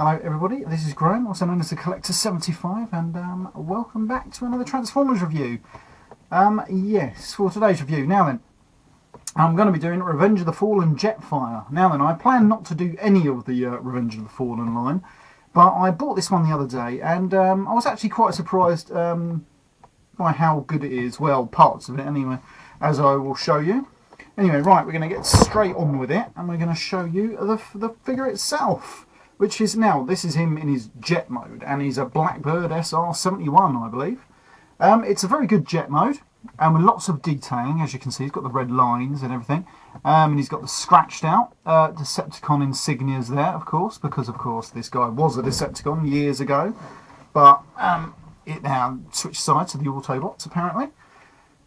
Hello everybody, this is Graham, also known as the Collector75, and welcome back to another Transformers review. Yes, for today's review. Now then, I'm going to be doing Revenge of the Fallen JETFIRE. Now then, I plan not to do any of the Revenge of the Fallen line, but I bought this one the other day, and I was actually quite surprised by how good it is. Well, parts of it anyway, as I will show you. Anyway, right, we're going to get straight on with it, and we're going to show you the figure itself. Which is now, this is him in his jet mode, and he's a Blackbird SR71, I believe. It's a very good jet mode, and with lots of detailing, as you can see. He's got the red lines and everything, and he's got the scratched out Decepticon insignias there, of course, because of course this guy was a Decepticon years ago, but it now switched sides to the Autobots apparently.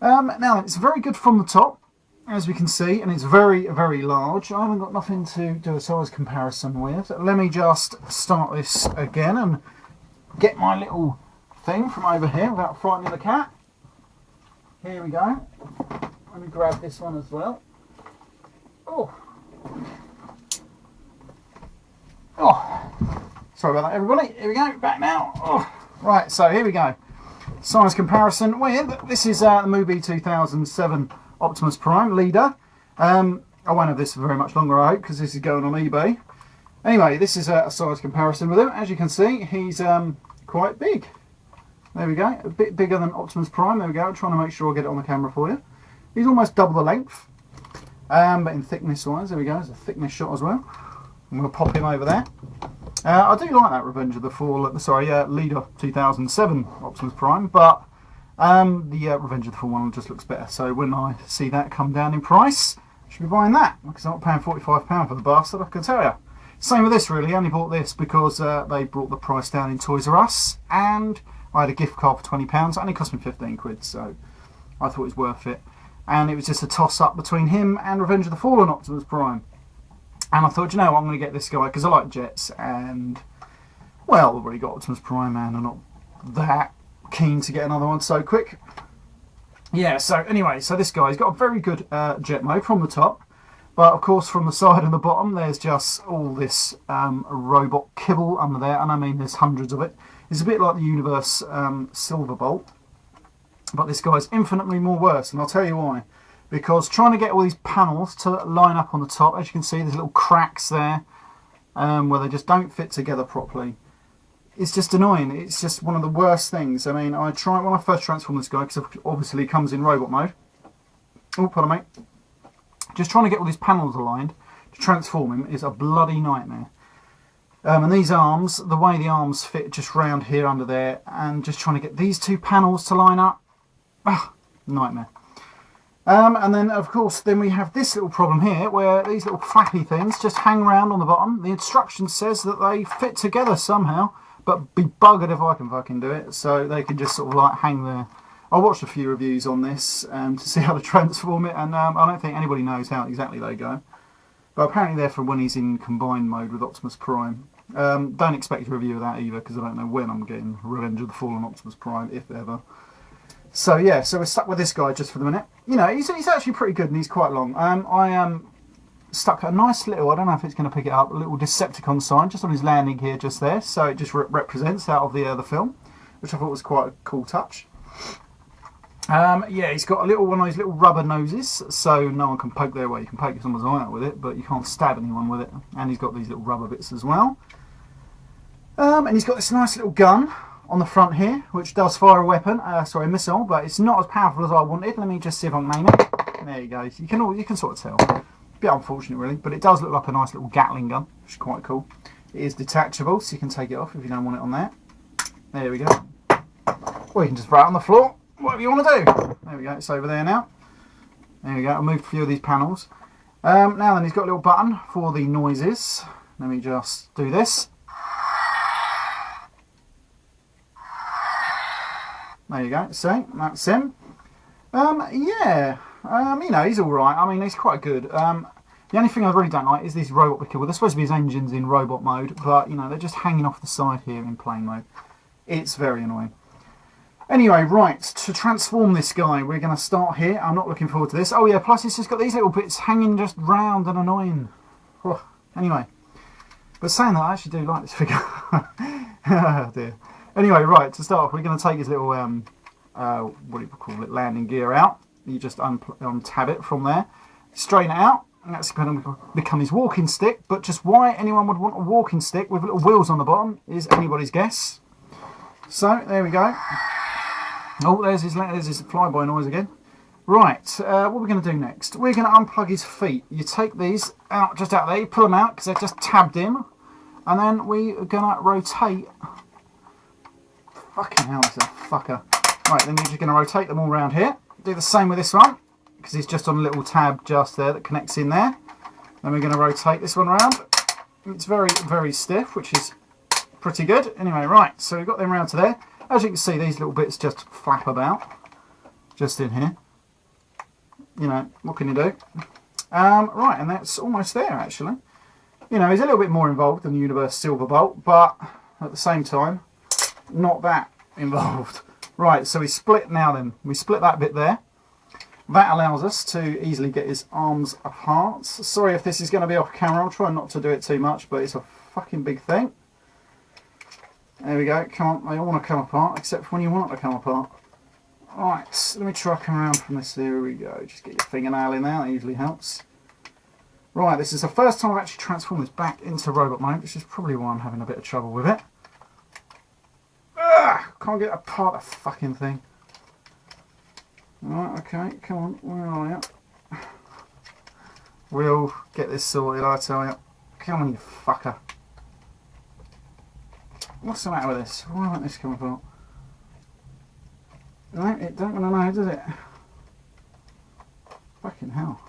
Now it's very good from the top, as we can see, and it's very, very large. I haven't got nothing to do a size comparison with. Let me just start this again and get my little thing from over here without frightening the cat. Here we go. Let me grab this one as well. Oh. Sorry about that, everybody. Here we go, back now. Oh. Right, so here we go. Size comparison with, this is the Mubi 2007 Optimus Prime leader. I won't have this for very much longer, I hope, because this is going on eBay. Anyway, this is a size comparison with him. As you can see, he's quite big. There we go, a bit bigger than Optimus Prime. There we go, I'm trying to make sure I get it on the camera for you. He's almost double the length, but in thickness wise, there we go, there's a thickness shot as well. And we'll pop him over there. I do like that Revenge of the Fallen, sorry, Leader 2007 Optimus Prime, but the Revenge of the Fallen one just looks better. So when I see that come down in price, I should be buying that, because I'm not paying £45 for the bastard, I can tell you. Same with this really. I only bought this because they brought the price down in Toys R Us, and I had a gift card for £20. It only cost me 15 quid, so I thought it was worth it. And it was just a toss up between him and Revenge of the Fallen Optimus Prime. And I thought, you know what, I'm going to get this guy because I like jets, and well, I've already got Optimus Prime and I'm not that keen to get another one so quick. Yeah, so anyway, so this guy's got a very good jet mode from the top, but of course from the side and the bottom there's just all this robot kibble under there, and I mean there's hundreds of it. It's a bit like the Universe Silverbolt, but this guy's infinitely more worse, and I'll tell you why. Because trying to get all these panels to line up on the top, as you can see there's little cracks there where they just don't fit together properly. It's just annoying. It's just one of the worst things. I mean, I try when I first transform this guy, because obviously he comes in robot mode. Oh, pardon me. Just trying to get all these panels aligned to transform him is a bloody nightmare. And these arms, the way the arms fit just round here under there, and just trying to get these two panels to line up, nightmare. And then, of course, then we have this little problem here, where these little flappy things just hang around on the bottom. The instruction says that they fit together somehow, but be buggered if I can fucking do it. So they can just sort of like hang there. I watched a few reviews on this to see how to transform it, and I don't think anybody knows how exactly they go. But apparently they're for when he's in combined mode with Optimus Prime. Don't expect a review of that either, because I don't know when I'm getting Revenge of the Fallen Optimus Prime, if ever. So yeah, so we're stuck with this guy just for the minute. You know, he's actually pretty good, and he's quite long. I stuck a nice little, I don't know if it's going to pick it up, a little Decepticon sign just on his landing here, just there. So it just represents out of the film, which I thought was quite a cool touch. Yeah, he's got a little one of those little rubber noses, so no one can poke their way. You can poke someone's eye out with it, but you can't stab anyone with it. And he's got these little rubber bits as well. And he's got this nice little gun on the front here, which does fire a weapon, sorry, a missile, but it's not as powerful as I wanted. Let me just see if I can name it. There you go. You can sort of tell. A bit unfortunate really, but it does look like a nice little Gatling gun, which is quite cool. It is detachable, so you can take it off if you don't want it on there. There we go. Or you can just throw it on the floor, whatever you want to do. There we go, it's over there now. There we go, I moved a few of these panels. Now then, he's got a little button for the noises. Let me just do this. There you go, see, that's him. Yeah, you know, he's alright. I mean, he's quite good. The only thing I really don't like is these robot kibble. They're supposed to be his engines in robot mode, but, you know, they're just hanging off the side here in plane mode. It's very annoying. Anyway, right, to transform this guy, we're going to start here. I'm not looking forward to this. Oh yeah, plus it's just got these little bits hanging just round and annoying. Anyway, But saying that, I actually do like this figure. Oh dear. Anyway, right, to start off, we're going to take his little, what do you call it, landing gear out. You just untab it from there, straighten it out, and that's going to become his walking stick. But just why anyone would want a walking stick with little wheels on the bottom is anybody's guess. So, there we go. Oh, there's his flyby noise again. Right, what we're going to do next, we're going to unplug his feet. You take these out, just out there, you pull them out because they're just tabbed in, and then we're going to rotate. Fucking hell, that's a fucker. Right, then you're just going to rotate them all around here. Do the same with this one, because he's just on a little tab just there that connects in there. Then we're going to rotate this one around. It's very, very stiff, which is pretty good. Anyway, right, so we've got them around to there. As you can see, these little bits just flap about, just in here. You know, what can you do? Right, and that's almost there, actually. You know, he's a little bit more involved than the Universe Silverbolt, but at the same time, not that involved. Right, so we split now then. We split that bit there. That allows us to easily get his arms apart. Sorry if this is going to be off camera. I'll try not to do it too much, but it's a fucking big thing. There we go. Come on, they all want to come apart, except when you want it to come apart. Right, so let me try come around from this. There we go. Just get your fingernail in there. That usually helps. Right, this is the first time I've actually transformed this back into robot mode, which is probably why I'm having a bit of trouble with it. Ugh, can't get apart the fucking thing. Right, okay, come on, where are you? We'll get this sorted, I tell you. Come on, you fucker. What's the matter with this? Why won't this come apart? No, it don't want to know, does it? Fucking hell.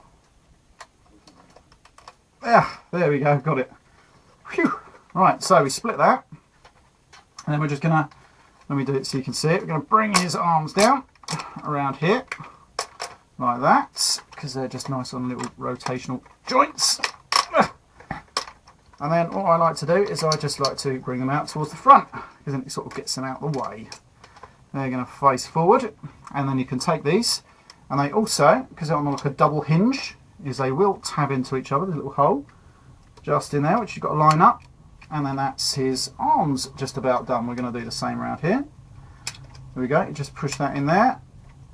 There we go, got it. Phew. Right, so we split that. And then we're just going to, let me do it so you can see it, we're going to bring his arms down around here, like that, because they're just nice on little rotational joints. And then what I like to do is I just like to bring them out towards the front, because then it sort of gets them out of the way. They're going to face forward, and then you can take these, and they also, because they're on like a double hinge, is they will tab into each other, there's a little hole just in there, which you've got to line up, and then that's his arms just about done. We're going to do the same around here. There we go, you just push that in there,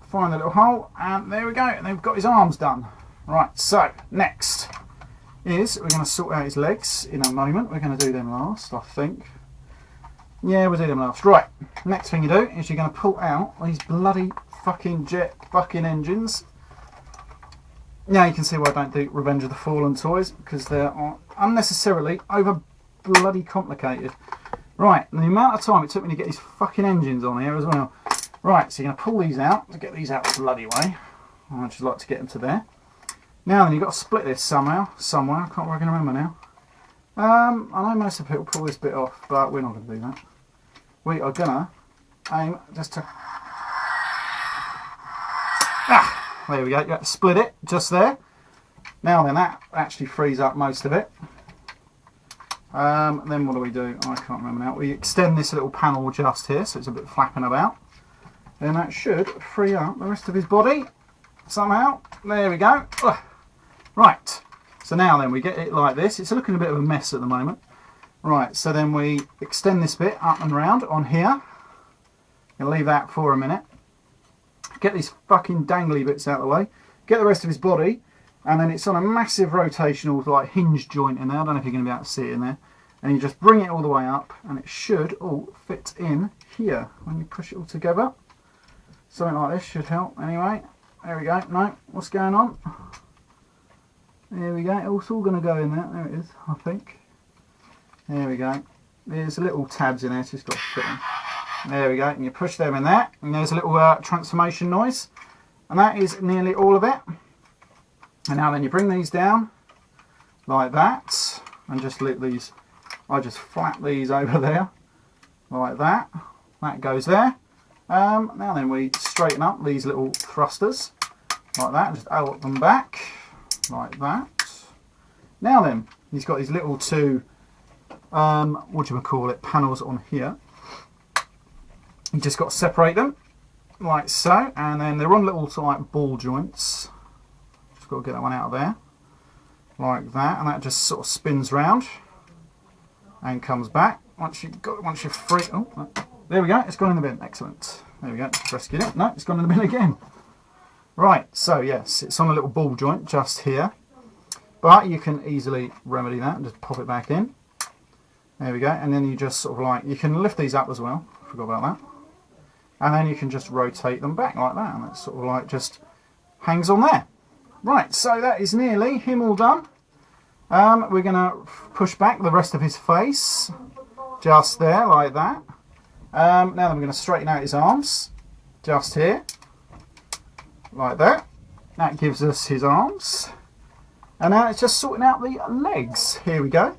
find the little hole, and there we go, and then we've got his arms done. Right, so next is we're going to sort out his legs in a moment. We're going to do them last, I think. Yeah, we'll do them last. Right, next thing you do is you're going to pull out these bloody fucking jet fucking engines. Now you can see why I don't do Revenge of the Fallen toys, because they are unnecessarily over bloody complicated. Right, and the amount of time it took me to get these fucking engines on here as well. Right, so you're going to pull these out, to get these out the bloody way. I'd just like to get them to there. Now then, you've got to split this somehow, somewhere, I can't really remember now. I know most of people pull this bit off, but we're not going to do that. We are going to aim just to... there we go, you have to split it, just there. Now then, that actually frees up most of it. Then what do we do? I can't remember now. We extend this little panel just here, so it's a bit flapping about. Then that should free up the rest of his body, somehow. There we go. Right, so now then we get it like this. It's looking a bit of a mess at the moment. Right, so then we extend this bit up and round on here. And leave that for a minute. Get these fucking dangly bits out of the way. Get the rest of his body. And then it's on a massive rotational like hinge joint in there. I don't know if you're going to be able to see it in there. And you just bring it all the way up. And it should all fit in here when you push it all together. Something like this should help anyway. There we go. No, what's going on? There we go. It's all going to go in there. There it is, I think. There we go. There's little tabs in there. It's just got to fit in. There we go. And you push them in there. And there's a little transformation noise. And that is nearly all of it. And now then you bring these down like that. And just let these... I just flap these over there. Like that. That goes there. Now then we straighten up these little thrusters. Like that. Just out them back. Like that. Now then, he's got these little two, what do you call it, panels on here. You just got to separate them, like so, and then they're on little sort of like ball joints. Just got to get that one out of there, like that, and that just sort of spins round, and comes back. Once you're free, oh, there we go. It's gone in the bin. Excellent. There we go. Rescued it. No, it's gone in the bin again. Right. So yes, it's on a little ball joint just here, but you can easily remedy that and just pop it back in. There we go. And then you just sort of like, you can lift these up as well. Forgot about that. And then you can just rotate them back like that, and it's sort of like just hangs on there. Right. So that is nearly him all done. We're going to push back the rest of his face. Just there, like that. Now then we're going to straighten out his arms. Just here. Like that. That gives us his arms. And now it's just sorting out the legs. Here we go.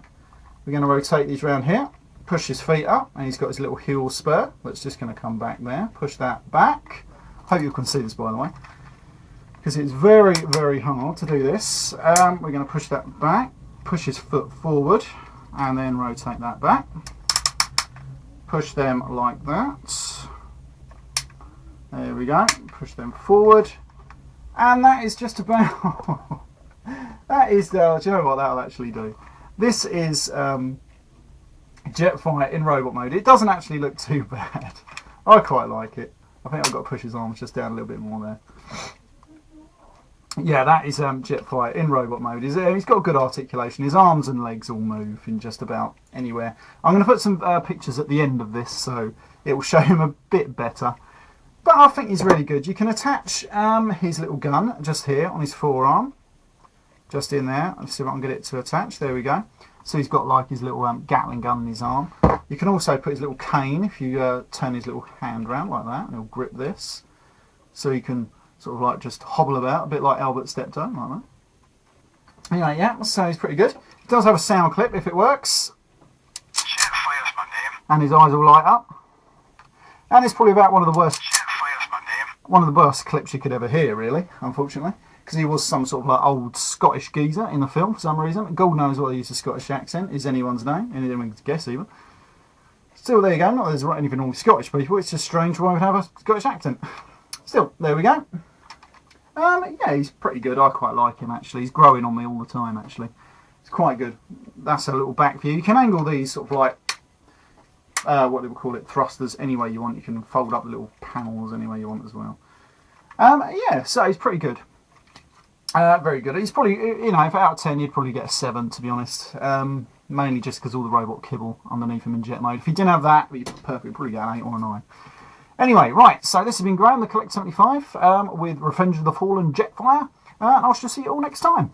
We're going to rotate these around here. Push his feet up. And he's got his little heel spur. That's just going to come back there. Push that back. Hope you can see this, by the way. Because it's very, very hard to do this. We're going to push that back. Push his foot forward. And then rotate that back. Push them like that. There we go. Push them forward. And that is just about... that is... do you know what that'll actually do? This is Jetfire in robot mode. It doesn't actually look too bad. I quite like it. I think I've got to push his arms just down a little bit more there. Yeah, that is Jetfire in robot mode. He's got good articulation. His arms and legs all move in just about anywhere. I'm going to put some pictures at the end of this, so it will show him a bit better. But I think he's really good. You can attach his little gun just here on his forearm. Just in there. Let's see if I can get it to attach. There we go. So he's got like his little Gatling gun in his arm. You can also put his little cane if you turn his little hand round like that, and he'll grip this. So he can sort of like just hobble about, a bit like Albert Steptoe, like that. Anyway, yeah, so he's pretty good. It does have a sound clip if it works. JETFIRE's my name. And his eyes will light up. And it's probably about one of the worst JETFIRE's my name. one of the worst clips you could ever hear, really, unfortunately. Because he was some sort of like old Scottish geezer in the film for some reason. God knows what he used a Scottish accent, is anyone's name. Anyone can guess even. Still, there you go. Not that there's anything wrong with Scottish people, it's just strange why we would have a Scottish accent. Still, there we go. Yeah, he's pretty good. I quite like him, actually. He's growing on me all the time, actually. It's quite good. That's a little back view. You can angle these sort of like, what do we call it, thrusters, any way you want. You can fold up the little panels any way you want as well. Yeah, so he's pretty good. Very good. He's probably, you know, if out of 10, you'd probably get a 7, to be honest. Mainly just because all the robot kibble underneath him in jet mode. If you didn't have that, you'd probably get an 8 or a 9. Anyway, right, so this has been Graham, the Collect 75, with Revenge of the Fallen Jetfire, and I shall see you all next time.